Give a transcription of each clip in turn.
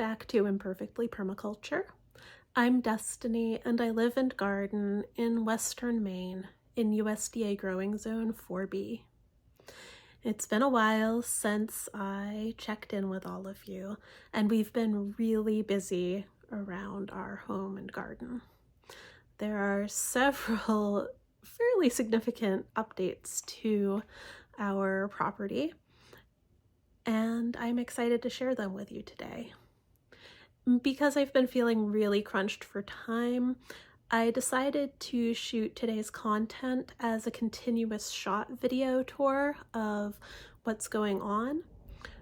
back to Imperfectly Permaculture. I'm Destiny and I live and garden in western Maine in USDA Growing Zone 4B. It's been a while since I checked in with all of you, and we've been really busy around our home and garden. There are several fairly significant updates to our property, and I'm excited to share them with you today. Because I've been feeling really crunched for time, I decided to shoot today's content as a continuous shot video tour of what's going on.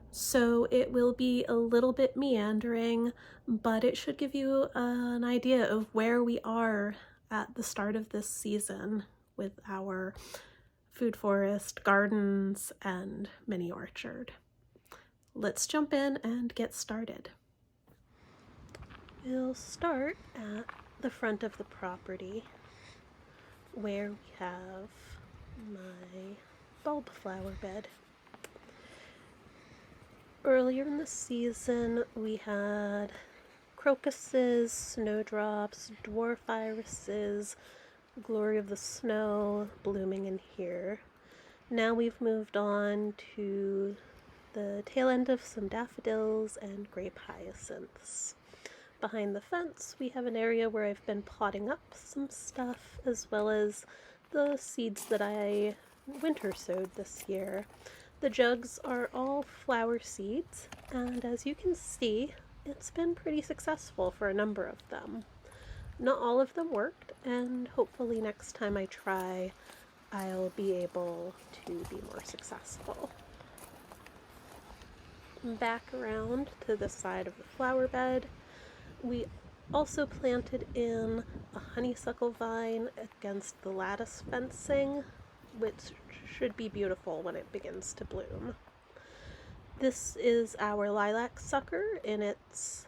So it will be a little bit meandering, but it should give you an idea of where we are at the start of this season with our food forest, gardens, and mini orchard. Let's jump in and get started. We'll start at the front of the property where we have my bulb flower bed. Earlier in the season we had crocuses, snowdrops, dwarf irises, glory of the snow blooming in here. Now we've moved on to the tail end of some daffodils and grape hyacinths. Behind the fence we have an area where I've been potting up some stuff, as well as the seeds that I winter sowed this year. The jugs are all flower seeds, and as you can see, it's been pretty successful for a number of them. Not all of them worked, and hopefully next time I try, I'll be able to be more successful. Back around to the side of the flower bed, we also planted in a honeysuckle vine against the lattice fencing, which should be beautiful when it begins to bloom. This is our lilac sucker in its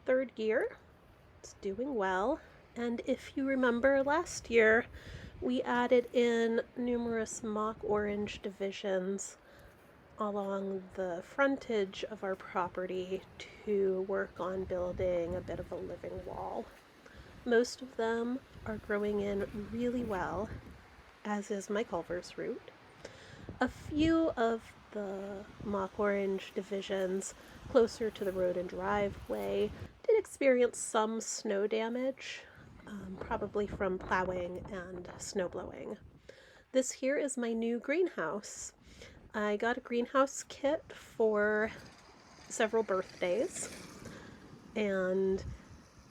third year. It's doing well, and if you remember last year, we added in numerous mock orange divisions along the frontage of our property to work on building a bit of a living wall. Most of them are growing in really well, as is my Culver's root. A few of the mock orange divisions closer to the road and driveway did experience some snow damage, probably from plowing and snow blowing. This here is my new greenhouse. I got a greenhouse kit for several birthdays, and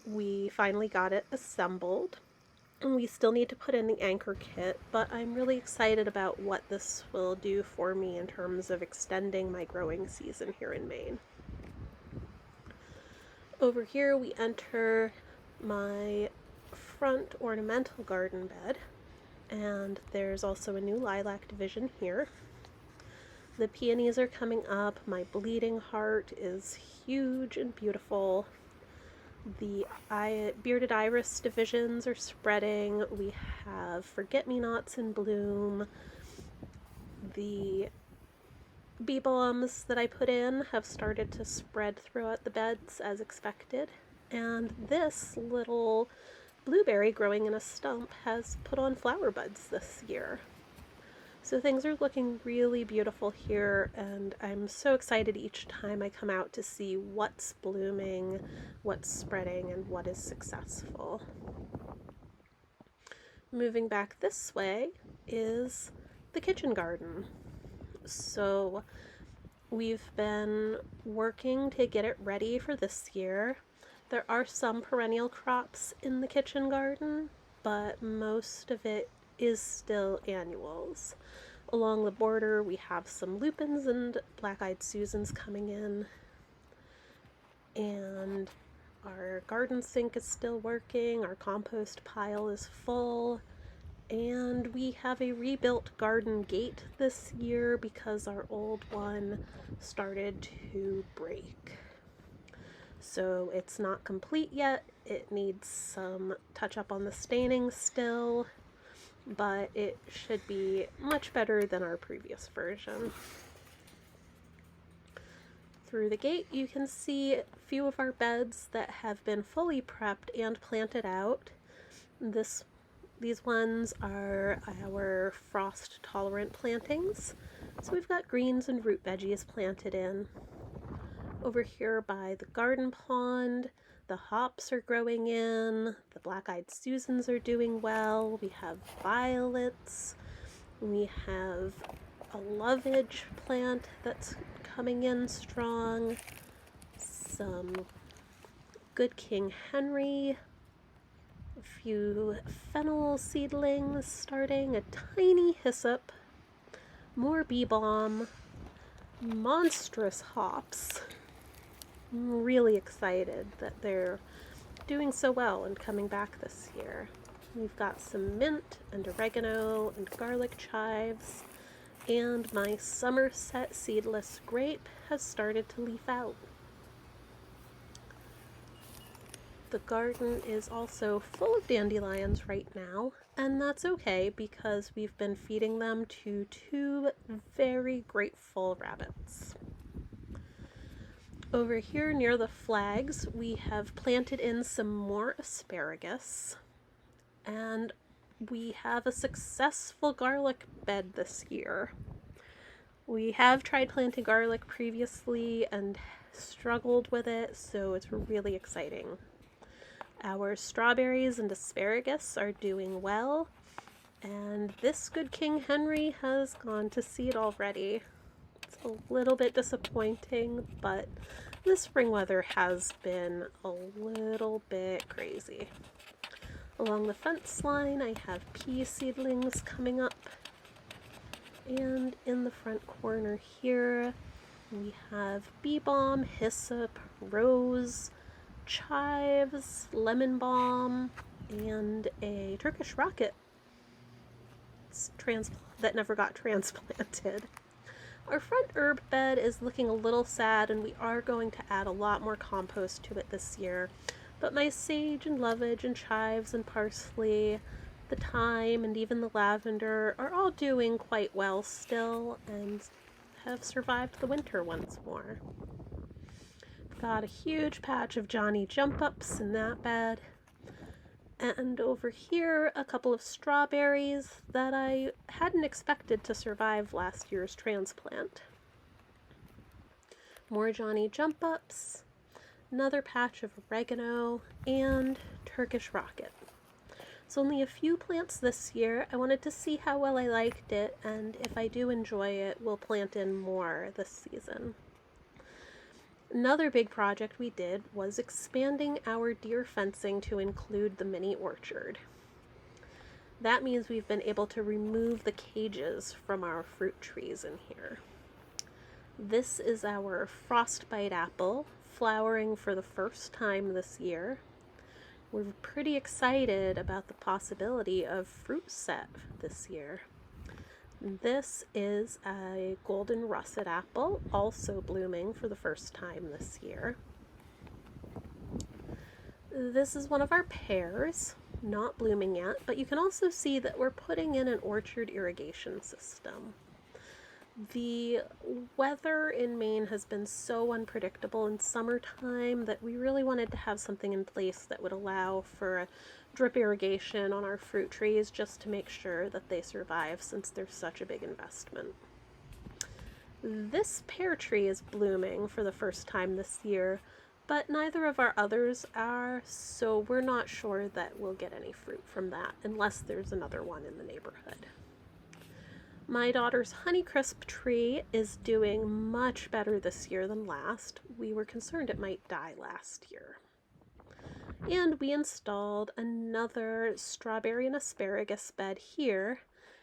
we finally got it assembled. And we still need to put in the anchor kit, but I'm really excited about what this will do for me in terms of extending my growing season here in Maine. Over here we enter my front ornamental garden bed, and there's also a new lilac division here. The peonies are coming up. My bleeding heart is huge and beautiful. The bearded iris divisions are spreading. We have forget-me-nots in bloom. The bee balms that I put in have started to spread throughout the beds as expected. And this little blueberry growing in a stump has put on flower buds this year. So things are looking really beautiful here, and I'm so excited each time I come out to see what's blooming, what's spreading, and what is successful. Moving back this way is the kitchen garden. So we've been working to get it ready for this year. There are some perennial crops in the kitchen garden, but most of it is still annuals. Along the border we have some lupins and black-eyed Susans coming in, and our garden sink is still working, our compost pile is full, and we have a rebuilt garden gate this year because our old one started to break. So it's not complete yet, it needs some touch up on the staining still, but it should be much better than our previous version. Through the gate, you can see a few of our beds that have been fully prepped and planted out. These ones are our frost-tolerant plantings. So we've got greens and root veggies planted in. Over here by the garden pond, the hops are growing in, the black-eyed Susans are doing well, we have violets, we have a lovage plant that's coming in strong, some good King Henry, a few fennel seedlings starting, a tiny hyssop, more bee balm, monstrous hops. I'm really excited that they're doing so well and coming back this year. We've got some mint and oregano and garlic chives, and my Somerset seedless grape has started to leaf out. The garden is also full of dandelions right now, and that's okay because we've been feeding them to 2 very grateful rabbits. Over here near the flags, we have planted in some more asparagus, and we have a successful garlic bed this year. We have tried planting garlic previously and struggled with it, so it's really exciting. Our strawberries and asparagus are doing well, and this good King Henry has gone to seed already. It's a little bit disappointing, but the spring weather has been a little bit crazy. Along the fence line, I have pea seedlings coming up. And in the front corner here, we have bee balm, hyssop, rose, chives, lemon balm, and a Turkish rocket that never got transplanted. Our front herb bed is looking a little sad, and we are going to add a lot more compost to it this year. But my sage and lovage and chives and parsley, the thyme, and even the lavender are all doing quite well still and have survived the winter once more. Got a huge patch of Johnny jump-ups in that bed. And over here, a couple of strawberries that I hadn't expected to survive last year's transplant. More Johnny jump-ups, another patch of oregano, and Turkish rocket. So only a few plants this year. I wanted to see how well I liked it, and if I do enjoy it, we'll plant in more this season. Another big project we did was expanding our deer fencing to include the mini orchard. That means we've been able to remove the cages from our fruit trees in here. This is our frostbite apple, flowering for the first time this year. We're pretty excited about the possibility of fruit set this year. This is a golden russet apple, also blooming for the first time this year. This is one of our pears, not blooming yet, but you can also see that we're putting in an orchard irrigation system. The weather in Maine has been so unpredictable in summertime that we really wanted to have something in place that would allow for drip irrigation on our fruit trees just to make sure that they survive since they're such a big investment. This pear tree is blooming for the first time this year, but neither of our others are, so we're not sure that we'll get any fruit from that unless there's another one in the neighborhood. My daughter's Honeycrisp tree is doing much better this year than last. We were concerned it might die last year. And we installed another strawberry and asparagus bed here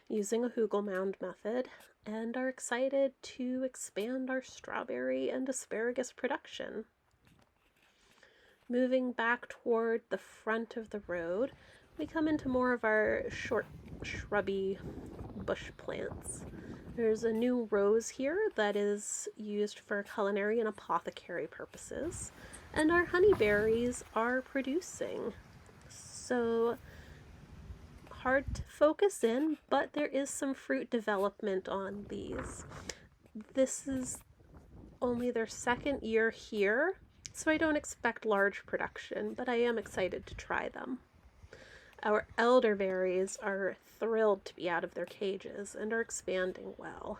using a hugel mound method and are excited to expand our strawberry and asparagus production. Moving back toward the front of the road, we come into more of our short shrubby bush plants. There's a new rose here that is used for culinary and apothecary purposes, and our honeyberries are producing. So hard to focus in, but there is some fruit development on these. This is only their second year here, so I don't expect large production, but I am excited to try them. Our elderberries are thrilled to be out of their cages and are expanding well.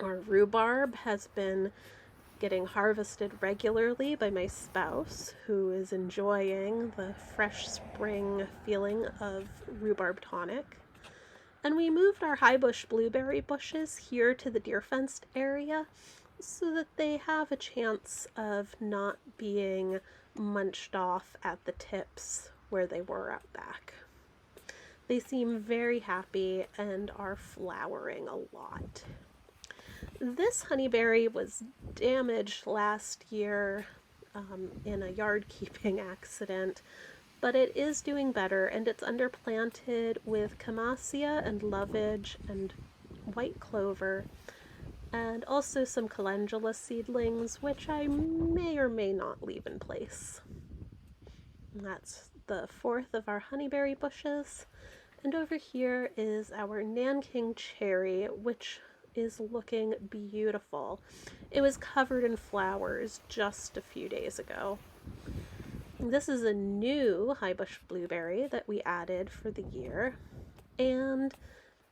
Our rhubarb has been getting harvested regularly by my spouse, who is enjoying the fresh spring feeling of rhubarb tonic. And we moved our high bush blueberry bushes here to the deer fenced area so that they have a chance of not being munched off at the tips where they were out back. They seem very happy and are flowering a lot. This honeyberry was damaged last year in a yard keeping accident, but it is doing better, and it's underplanted with camassia and lovage and white clover, and also some calendula seedlings, which I may or may not leave in place. And that's the fourth of our honeyberry bushes. And over here is our Nanking cherry, which is looking beautiful. It was covered in flowers just a few days ago. This is a new high bush blueberry that we added for the year, and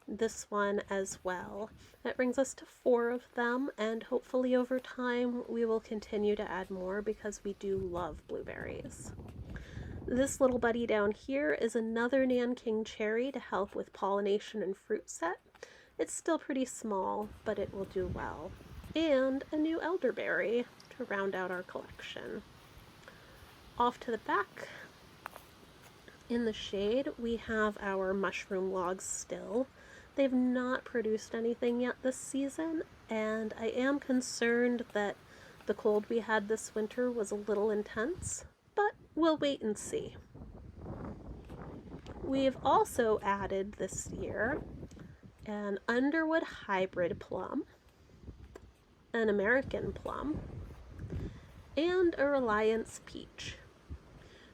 this one as well. That brings us to 4 of them, and hopefully over time we will continue to add more because we do love blueberries. This little buddy down here is another Nanking cherry to help with pollination and fruit set. It's still pretty small, but it will do well. And a new elderberry to round out our collection. Off to the back, in the shade, we have our mushroom logs still. They've not produced anything yet this season, and I am concerned that the cold we had this winter was a little intense, but we'll wait and see. We've also added this year an Underwood hybrid plum, an American plum, and a Reliance peach.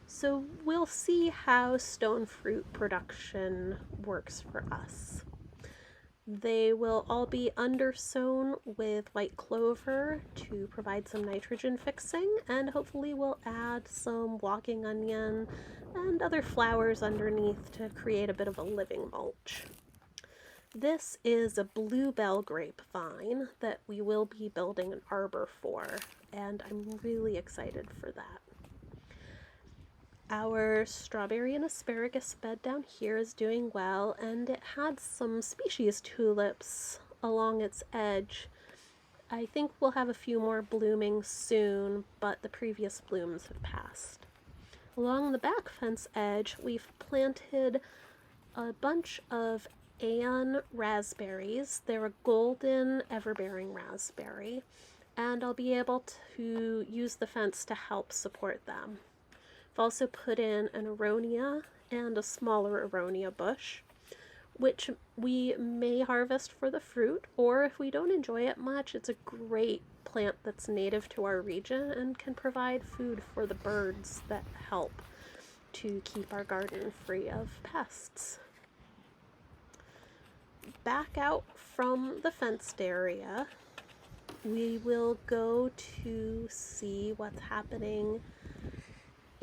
So we'll see how stone fruit production works for us. They will all be undersown with white clover to provide some nitrogen fixing, and hopefully we'll add some walking onion and other flowers underneath to create a bit of a living mulch. This is a bluebell grapevine that we will be building an arbor for, and I'm really excited for that. Our strawberry and asparagus bed down here is doing well, and it had some species tulips along its edge. I think we'll have a few more blooming soon, but the previous blooms have passed. Along the back fence edge, we've planted a bunch of Ann raspberries. They're a golden everbearing raspberry, and I'll be able to use the fence to help support them. I've also put in an aronia and a smaller aronia bush, which we may harvest for the fruit, or if we don't enjoy it much, it's a great plant that's native to our region and can provide food for the birds that help to keep our garden free of pests. Back out from the fenced area, we will go to see what's happening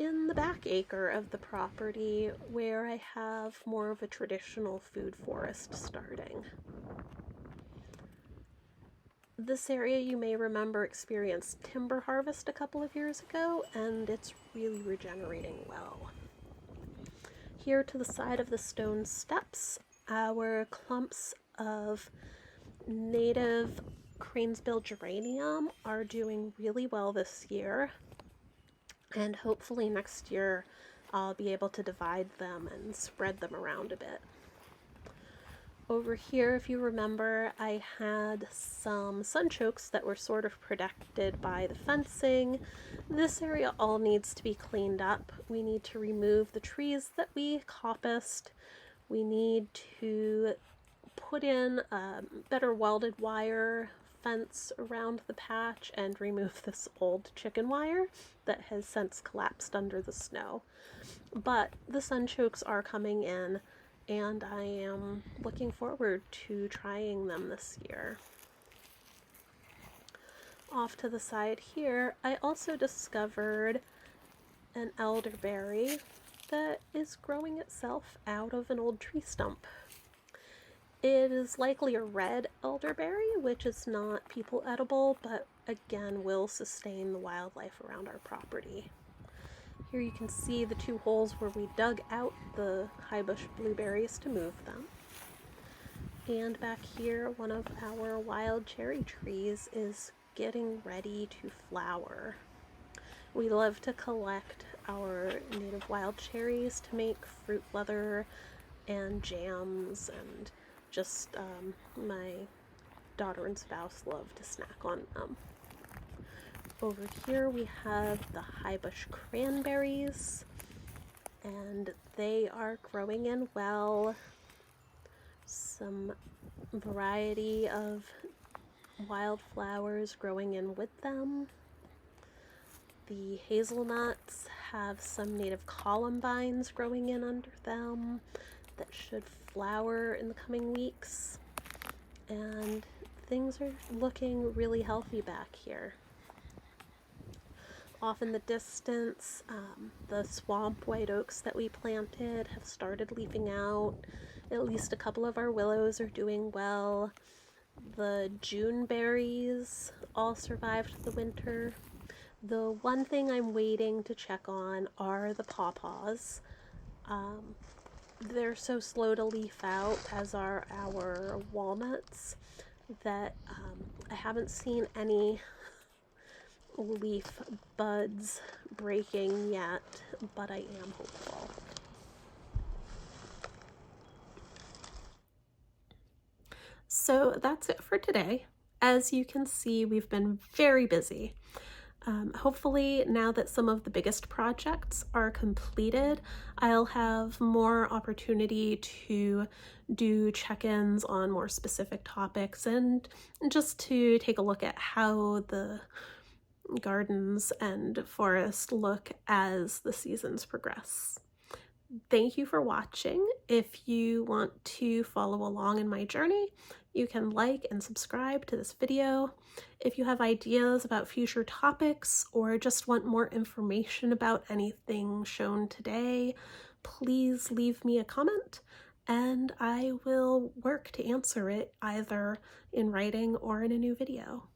in the back acre of the property, where I have more of a traditional food forest starting. This area, you may remember, experienced timber harvest a couple of years ago, and it's really regenerating well. Here to the side of the stone steps, our clumps of native cranesbill geranium are doing really well this year, and hopefully next year I'll be able to divide them and spread them around a bit. Over here, if you remember, I had some sunchokes that were sort of protected by the fencing. This area all needs to be cleaned up. We need to remove the trees that we coppiced. We need to put in a better welded wire fence around the patch and remove this old chicken wire that has since collapsed under the snow. But the sunchokes are coming in, and I am looking forward to trying them this year. Off to the side here, I also discovered an elderberry that is growing itself out of an old tree stump. It is likely a red elderberry, which is not people edible, but again will sustain the wildlife around our property. Here you can see the 2 holes where we dug out the high bush blueberries to move them. And back here, one of our wild cherry trees is getting ready to flower. We love to collect our native wild cherries to make fruit leather and jams, and just my daughter and spouse love to snack on them. Over here we have the high bush cranberries, and they are growing in well. Some variety of wildflowers growing in with them. The hazelnuts have some native columbines growing in under them that should flower in the coming weeks. And things are looking really healthy back here. Off in the distance, the swamp white oaks that we planted have started leafing out. At least a couple of our willows are doing well. The June berries all survived the winter. The one thing I'm waiting to check on are the pawpaws. They're so slow to leaf out, as are our walnuts, that I haven't seen any leaf buds breaking yet, but I am hopeful. So that's it for today. As you can see, we've been very busy. Hopefully, now that some of the biggest projects are completed, I'll have more opportunity to do check-ins on more specific topics and just to take a look at how the gardens and forest look as the seasons progress. Thank you for watching. If you want to follow along in my journey, you can like and subscribe to this video. If you have ideas about future topics or just want more information about anything shown today, please leave me a comment and I will work to answer it either in writing or in a new video.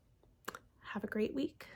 Have a great week.